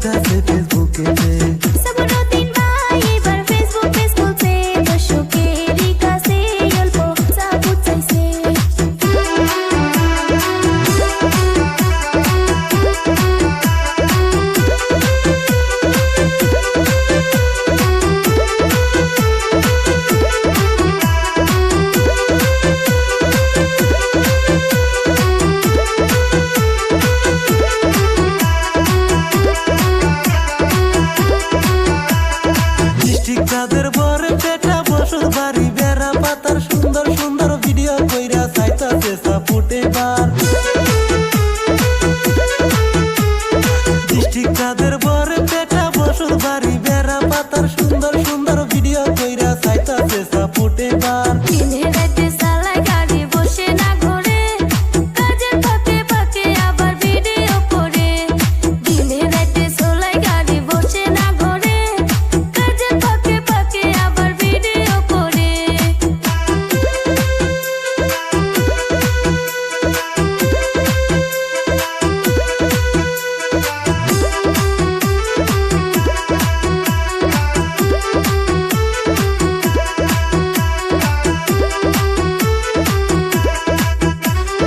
দিতাছে ফেসবুকেতে। সাবুরুদ্দিন ভাই এবার Facebook page খুলছে, দর্শকেরই কাছে অল্প সাপোর্ট চাইছে। তাদের বরে পেটা বসত বাড়ি বেড়া পাতার সুন্দর সুন্দর ভিডিও কইরা চাইতাছে সাপোর্ট এবার। ডিস্ট্রিক্ট তাদের বরে পেটা বসত বাড়ি বেড়া পাতার সুন্দর সুন্দর ভিডিও কইরা চাইতাছে সাপোর্ট এবার। দিনে রাতে চালায় গাড়ি বসে না ঘরে, কাজের ফাঁকে ফাঁকে আবার ভিডিও করে। দিনে রাতে চালায় গাড়ি বসে না ঘরে, কাজের ফাঁকে ফাঁকে আবার ভিডিও করে।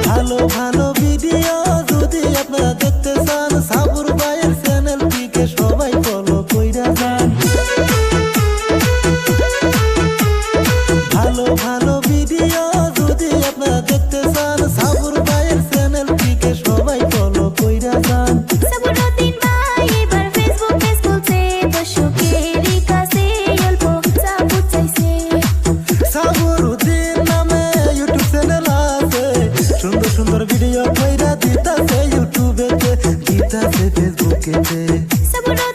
ভালো ভালো ভিডিও যদি আপনারা দেখতে চান, সাবুর ভাইয়ের চ্যানেলটিকে সবাই ফলো কইরা যান। ভালো ভালো ভিডিও যদি আপনারা দেখতে চান, সাবুর ভাইয়ের চ্যানেলটিকে সবাই ফলো কইরা যান। সাবুরুদ্দিন ভাই এবার ফেসবুক পেজ খুলছে, দর্শকেরই কাছে অল্প সাপোর্ট চাইছে। সাবুরুদ্দিন নামে ইউটিউব চ্যানেল আছে, সুন্দর সুন্দর ভিডিও কইরা দিতাছে ইউটিউবেতে, দিতাছে ফেসবুকেতে। সাবুরুদ্দিন